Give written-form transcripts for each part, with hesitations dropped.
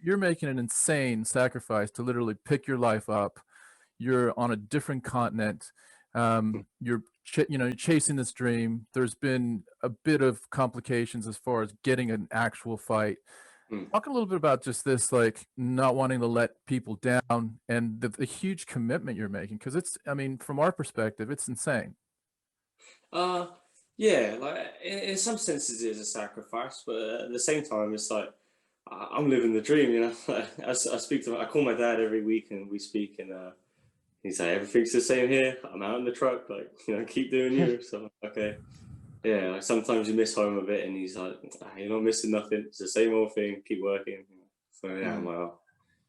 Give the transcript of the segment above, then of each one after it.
you're making an insane sacrifice to literally pick your life up. You're on a different continent. You're chasing this dream. There's been a bit of complications as far as getting an actual fight. Mm. Talk a little bit about just this, like not wanting to let people down and the huge commitment you're making. Cause it's, I mean, from our perspective, it's insane. Uh, yeah, like in some senses it's a sacrifice, but at the same time, it's like I'm living the dream, you know. I call my dad every week and we speak, and he's like, everything's the same here. I'm out in the truck, like, you know, keep doing you. So okay, yeah. Like sometimes you miss home a bit, and he's like, you're not missing nothing. It's the same old thing. Keep working. So yeah, I'm like, oh.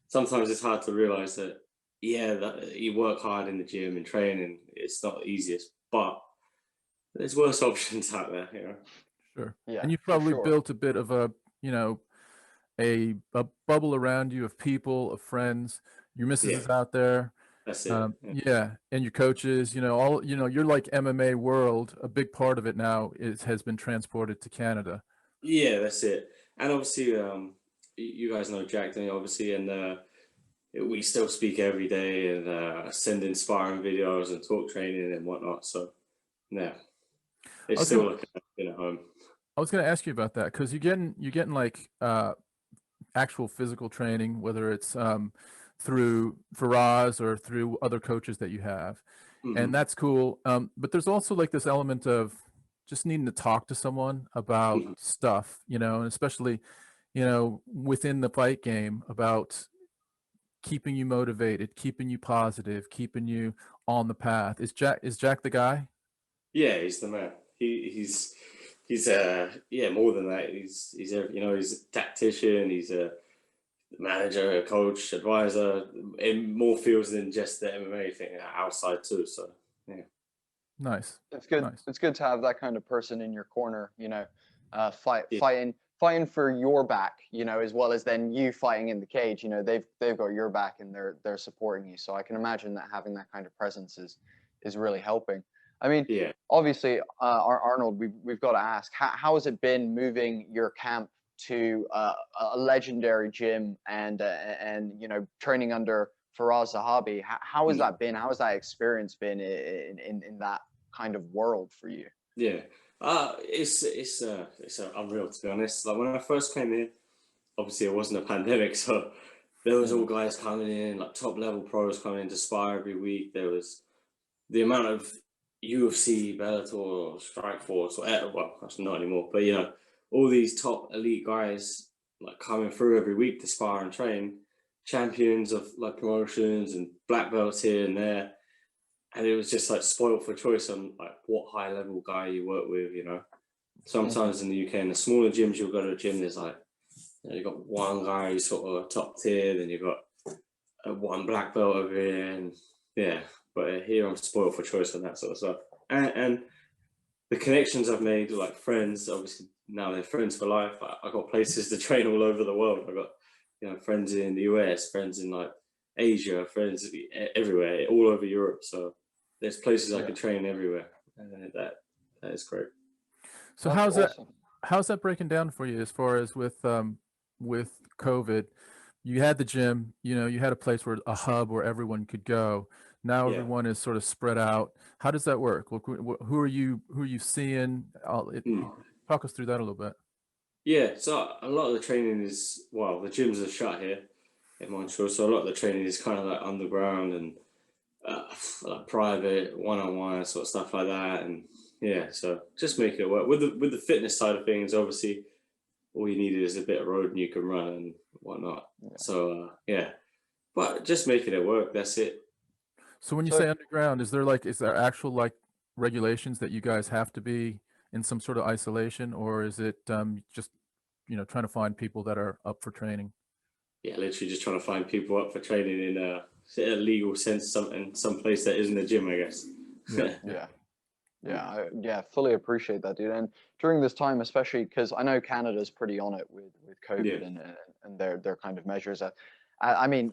Sometimes it's hard to realize that, yeah, that you work hard in the gym and training. It's not the easiest, but there's worse options out there, you know. Sure. Yeah, And you've for probably sure. built a bit of a, a bubble around you of people, of friends. Your missus Yeah, is out there. that's it. Yeah. Yeah, and your coaches, all, you're like MMA world. A big part of it now has been transported to Canada. Yeah, that's it. And obviously, you guys know Jack, don't you, obviously, and we still speak every day and send inspiring videos and talk training and whatnot. So yeah, I it's was still gonna, like a home. I was gonna ask you about that because you're getting like actual physical training, whether it's through Faraz or through other coaches that you have, and Hmm. that's cool. But there's also like this element of just needing to talk to someone about Hmm. stuff, and especially, within the fight game about keeping you motivated, keeping you positive, keeping you on the path. Is Jack the guy? Yeah, he's the man. He's yeah, more than that. He's a tactician. He's a manager, a coach, advisor in more fields than just the MMA thing, outside too. So yeah. Nice, It's good. nice. It's good to have that kind of person in your corner, Yeah. fighting for your back, as well as then you fighting in the cage. They've got your back and they're supporting you. So I can imagine that having that kind of presence is really helping. I mean, Yeah. obviously, Arnold, we've got to ask, how has it been moving your camp to a legendary gym and training under Faraz Zahabi? How has Mm. that been? How has that experience been in that kind of world for you? Yeah. It's unreal, to be honest. Like when I first came here, obviously it wasn't a pandemic, so there was all guys coming in, like top level pros coming in to spar every week. There was the amount of UFC, Bellator, Strikeforce, or well, that's not anymore, but all these top elite guys like coming through every week to spar and train, champions of like promotions and black belts here and there. And it was just like spoiled for choice on like what high level guy you work with. Sometimes in the UK, in the smaller gyms, you'll go to a gym, there's like, you've got one guy who's sort of top tier, then you've got one black belt over here, and yeah. But here I'm spoiled for choice on that sort of stuff. And the connections I've made, like friends, obviously now they're friends for life. I got places to train all over the world. I got friends in the US, friends in like Asia, friends everywhere, all over Europe. So there's places I can train everywhere, and that is great. So That's awesome. how's that breaking down for you as far as with COVID? You had the gym, you had a place where a hub where everyone could go. Now Yeah. everyone is sort of spread out. How does that work? Look, who are you seeing? Mm. Talk us through that a little bit. Yeah, so a lot of the training is, well, the gyms are shut here in Montreal, so a lot of the training is kind of like underground and like private, one-on-one sort of stuff like that, and yeah, so just make it work with the fitness side of things. Obviously, all you need is a bit of road and you can run and whatnot. So yeah, but just making it work. That's it. So when you So say underground, is there actual like regulations that you guys have to be in some sort of isolation, or is it just trying to find people that are up for training? Yeah, literally just trying to find people up for training in a legal sense, some place that isn't a gym, I guess. Yeah, yeah. Yeah, fully appreciate that, dude. And during this time, especially because I know Canada's pretty on it with Yeah. COVID and their kind of measures. I mean,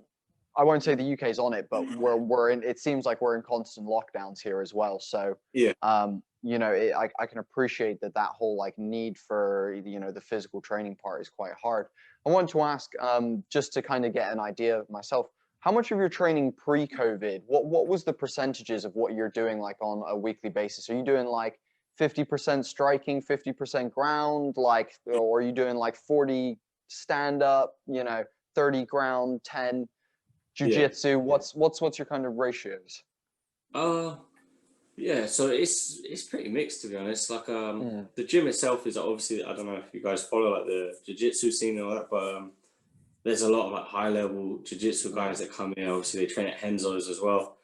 I won't say the UK's on it, but we're in. It seems like we're in constant lockdowns here as well. So Yeah. I can appreciate that whole like need for the physical training part is quite hard. I want to ask, just to kind of get an idea of myself, how much of your training pre-COVID, what was the percentages of what you're doing like on a weekly basis? Are you doing like 50% striking, 50% ground, like, or are you doing like 40 stand up, 30 ground, 10 jiu-jitsu? What's your kind of ratios? Yeah, so it's pretty mixed, to be honest. Like the gym itself is obviously, I don't know if you guys follow like the jiu-jitsu scene and all that, but there's a lot of like high level jiu-jitsu guys that come in. Obviously they train at Henzo's as well,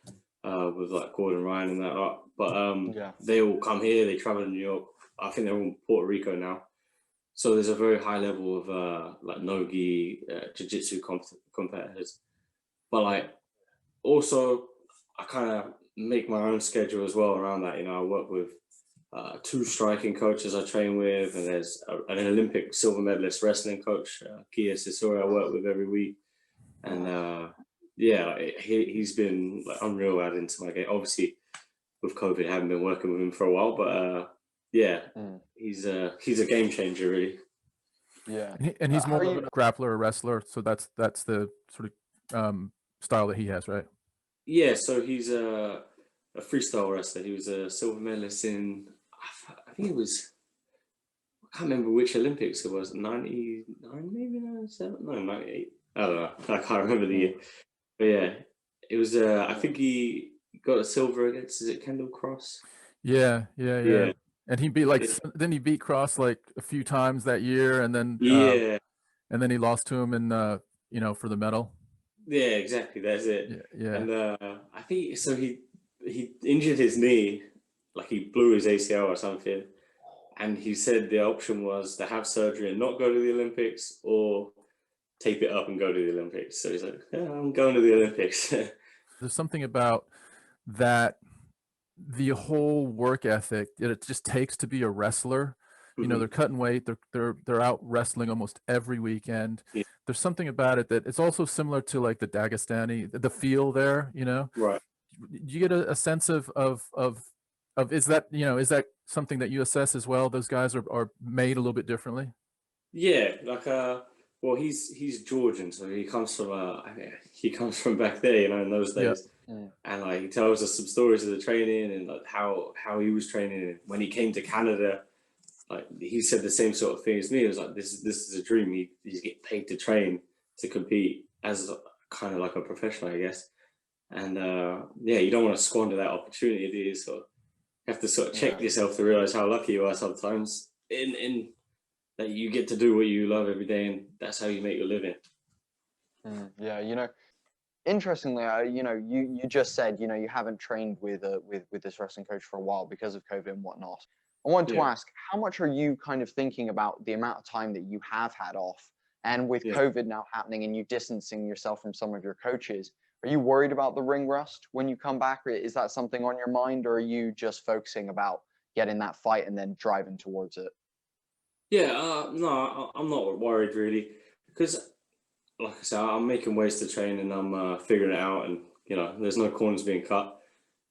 with like Gordon Ryan and that lot. But they all come here, they travel to New York. I think they're all in Puerto Rico now. So there's a very high level of like no-gi jiu-jitsu competitors. But like also I kind of make my own schedule as well around that. I work with 2 striking coaches I train with, and there's an Olympic silver medalist wrestling coach, Kia Sisori, I work with every week. And he's been like unreal adding to my game. Obviously, with COVID, I haven't been working with him for a while, but he's a game changer, really. Yeah, and he's more of a grappler or wrestler, so that's the sort of style that he has, right? Yeah, so he's a freestyle wrestler. He was a silver medalist in, I think it was, I can't remember which Olympics it was, 99 maybe, 97? No, 98. I don't know. I can't remember the year. But yeah, it was, I think he got a silver against, is it Kendall Cross? Yeah. And he beat then he beat Cross like a few times that year, and then and then he lost to him in for the medal. Yeah, exactly. That's it. Yeah. And I think so. He injured his knee, like he blew his ACL or something, and he said the option was to have surgery and not go to the Olympics, or tape it up and go to the Olympics. So he's like, yeah, I'm going to the Olympics. There's something about that, the whole work ethic that it just takes to be a wrestler. They're cutting weight, they're out wrestling almost every weekend. Yeah. There's something about it that it's also similar to like the Dagestani, the feel there, Right. You get a sense of is that something that you assess as well? Those guys are made a little bit differently. Yeah, like well, he's Georgian, so he comes from back there, in those days. And like he tells us some stories of the training and like how he was training. And when he came to Canada, like he said the same sort of thing as me. It was like, this is a dream. He's getting paid to train, to compete as kind of like a professional, I guess. And you don't want to squander that opportunity, do you? So you have to sort of check yourself to realize how lucky you are sometimes in that you get to do what you love every day, and that's how you make your living. Interestingly, you just said, you haven't trained with this wrestling coach for a while because of COVID and whatnot. I wanted to ask, how much are you kind of thinking about the amount of time that you have had off, and with COVID now happening and you distancing yourself from some of your coaches, are you worried about the ring rust when you come back? Or is that something on your mind, or are you just focusing about getting that fight and then driving towards it? Yeah, no, I'm not worried really, because like I said, I'm making ways to train and I'm figuring it out, and there's no corners being cut.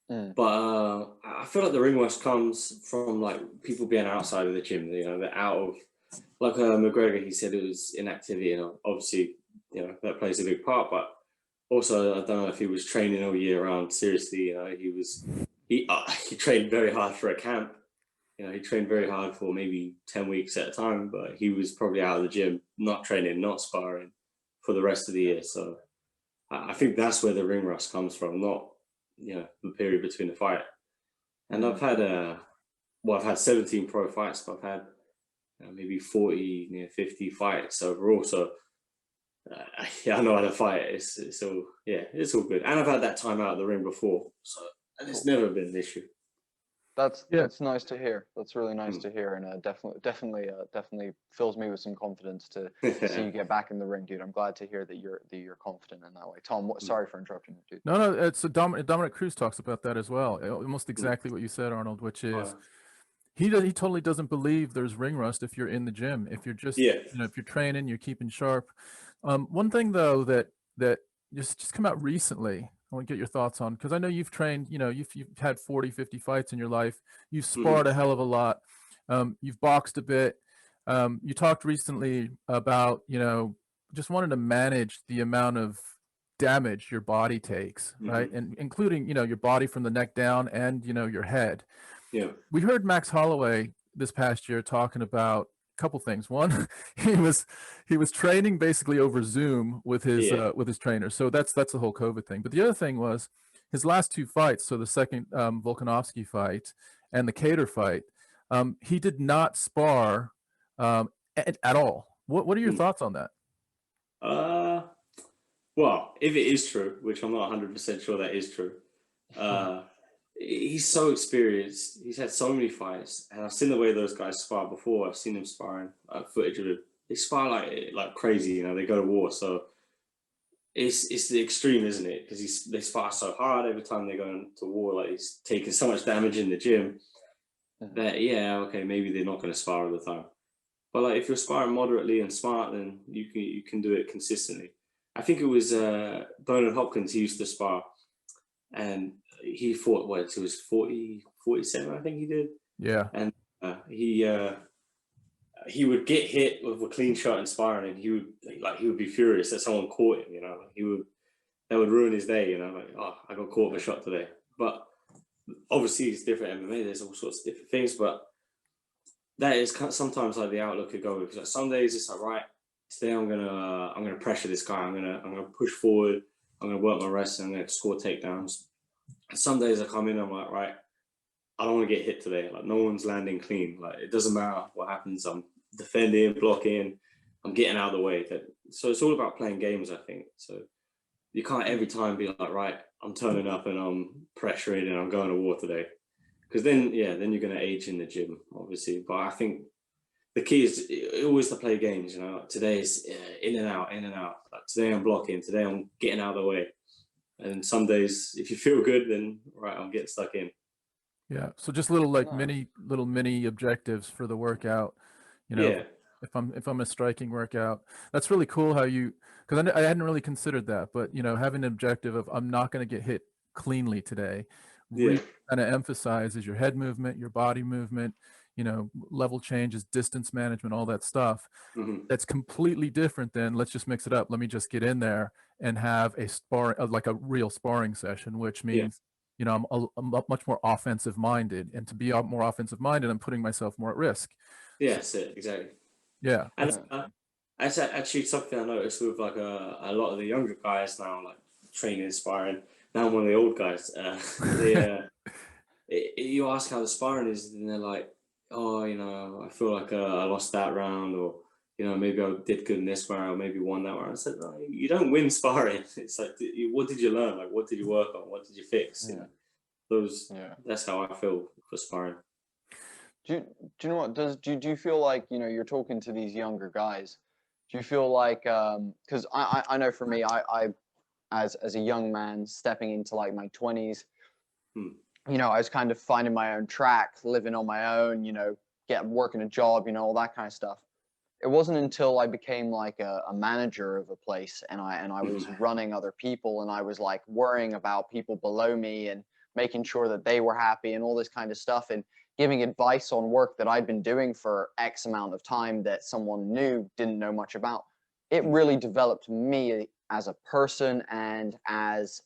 But I feel like the ring rust comes from like people being outside of the gym. They're out of, like McGregor. He said it was inactivity, and obviously that plays a big part. But also, I don't know if he was training all year round. Seriously, he trained very hard for a camp. He trained very hard for maybe 10 weeks at a time, but he was probably out of the gym, not training, not sparring for the rest of the year. So I think that's where the ring rust comes from, not the period between the fight. And I've had I've had 17 pro fights, but I've had maybe 40, near 50 fights overall. So I know how to fight. It's all good. And I've had that time out of the ring before, so and it's never been an issue. That's nice to hear. That's really nice to hear, and definitely fills me with some confidence to see you get back in the ring, dude. I'm glad to hear that you're confident in that way. Tom, sorry for interrupting you, dude. No, it's Dominic Cruz talks about that as well. Almost exactly what you said, Arnold, which is he totally doesn't believe there's ring rust if you're in the gym. If you're just if you're training, you're keeping sharp. One thing though that just come out recently, I want to get your thoughts on, because I know you've trained, you've had 40, 50 fights in your life. You've sparred a hell of a lot. You've boxed a bit. You talked recently about, you know, just wanting to manage the amount of damage your body takes, right? And including, you know, your body from the neck down and, you know, your head. Yeah. We heard Max Holloway this past year talking about a couple things. One, he was training basically over Zoom with his trainer. So that's the whole COVID thing. But the other thing was his last two fights. So the second Volkanovski fight and the Cater fight, he did not spar at all. What are your thoughts on that? Well, if it is true, which I'm not 100% sure that is true, he's so experienced. He's had so many fights, and I've seen the way those guys spar before. I've seen him sparring, footage of it. They spar like crazy, you know. They go to war, so it's the extreme, isn't it? Because they spar so hard every time they go to war. Like, he's taking so much damage in the gym that, yeah, okay, maybe they're not going to spar all the time. But like, if you're sparring moderately and smart, then you can do it consistently. I think it was Bernard Hopkins. He used to spar, and he fought what? It was 47, I think he did. Yeah. And he would get hit with a clean shot in sparring, and he would be furious that someone caught him. You know, that would ruin his day. You know, like, oh, I got caught with a shot today. But obviously, it's different MMA. There's all sorts of different things, but that is sometimes like the outlook could go, because like some days it's like, right, today I'm gonna pressure this guy. I'm gonna push forward. I'm gonna work my wrestling. I'm gonna score takedowns. And some days I come in, I'm like, right, I don't want to get hit today. Like, no one's landing clean. Like, it doesn't matter what happens. I'm defending, blocking. I'm getting out of the way. So it's all about playing games, I think. So you can't every time be like, right, I'm turning up and I'm pressuring and I'm going to war today. Because then you're going to age in the gym, obviously. But I think the key is always to play games, you know. Today is in and out, in and out. Like, today I'm blocking, today I'm getting out of the way. And some days, if you feel good, then right, I'm getting stuck in. Yeah. So just little mini objectives for the workout, you know. Yeah. If I'm a striking workout, that's really cool how you, because I hadn't really considered that, but you know, having an objective of I'm not going to get hit cleanly today, really kind of emphasizes your head movement, your body movement, you know, level changes, distance management, all that stuff. That's completely different than, let's just mix it up. Let me just get in there and have a like a real sparring session, which means, you know, I'm much more offensive minded, and to be more offensive minded, I'm putting myself more at risk. Yeah, that's it, exactly. Yeah. And that's actually something I noticed with like a lot of the younger guys now, like training, sparring. Now I'm one of the old guys. You ask how the sparring is, and they're like, oh, you know, I feel like I lost that round, or, you know, maybe I did good in this round, or maybe won that round. I said, no, you don't win sparring. It's like, what did you learn? Like, what did you work on? What did you fix? You know, that's how I feel for sparring. Do you know what? Do you feel like, you know, you're talking to these younger guys? Do you feel like, because I know for me, I as a young man stepping into like my 20s, you know, I was kind of finding my own track, living on my own, you know, working a job, you know, all that kind of stuff. It wasn't until I became like a manager of a place, and I was running other people, and I was like worrying about people below me and making sure that they were happy and all this kind of stuff, and giving advice on work that I'd been doing for X amount of time that someone new didn't know much about. It really developed me as a person, and as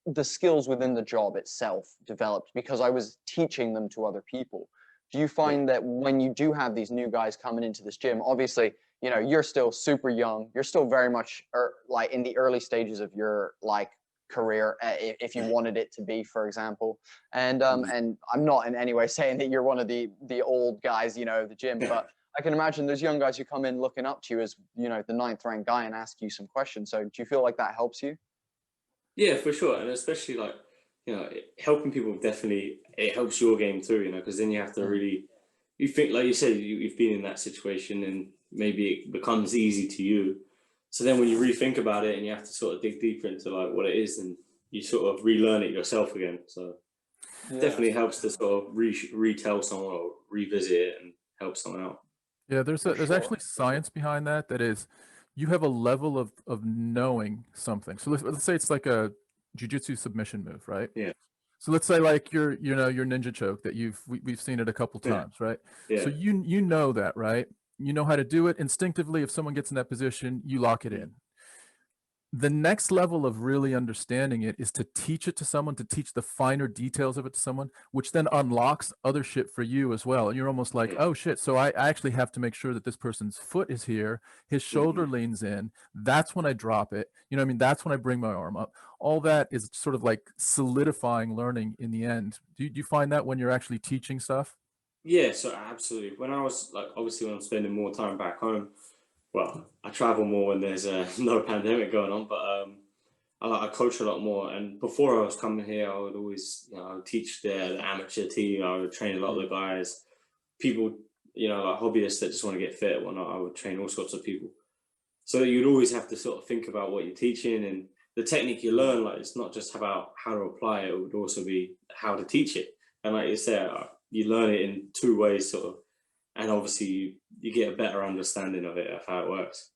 the skills within the job itself developed because I was teaching them to other people. Do you find that when you do have these new guys coming into this gym, obviously, you know, you're still super young, you're still very much like in the early stages of your like career, if you wanted it to be, for example, and I'm not in any way saying that you're one of the old guys, you know, of the gym, but I can imagine there's young guys who come in looking up to you as, you know, the 9th ranked guy and ask you some questions. So do you feel like that helps you? Yeah, for sure. And especially like, you know, helping people, definitely, it helps your game too, you know, because then you have to really, you think, like you said, you've been in that situation, and maybe it becomes easy to you. So then when you rethink about it and you have to sort of dig deeper into like what it is, and you sort of relearn it yourself again. So it definitely helps to sort of retell someone or revisit it and help someone out. Yeah, there's actually science behind that. That is, you have a level of knowing something. So let's say it's like a jiu-jitsu submission move, right? Yeah. So let's say like your ninja choke that we've seen it a couple times, right? Yeah. So you know that, right? You know how to do it instinctively. If someone gets in that position, you lock it in. The next level of really understanding it is to teach it to someone, to teach the finer details of it to someone, which then unlocks other shit for you as well. And you're almost like, oh shit, so I actually have to make sure that this person's foot is here, his shoulder leans in. That's when I drop it. You know what I mean? That's when I bring my arm up. All that is sort of like solidifying learning in the end. Do you find that when you're actually teaching stuff? Yeah, so absolutely. When I was like, obviously when I'm spending more time back home, well, I travel more when there's no pandemic going on, but I coach a lot more. And before I was coming here, I would always, I would teach the amateur team. I would train a lot of the guys, people, like hobbyists that just want to get fit and whatnot. I would train all sorts of people. So you'd always have to sort of think about what you're teaching, and the technique you learn, like it's not just about how to apply it, it would also be how to teach it. And like you said, you learn it in two ways sort of, and obviously you get a better understanding of it, of how it works.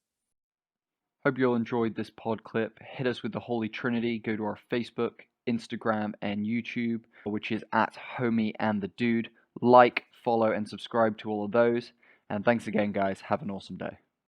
Hope you all enjoyed this pod clip. Hit us with the Holy Trinity. Go to our Facebook, Instagram, and YouTube, which is at HOMIEandTheDUDE. Like, follow, and subscribe to all of those. And thanks again, guys. Have an awesome day.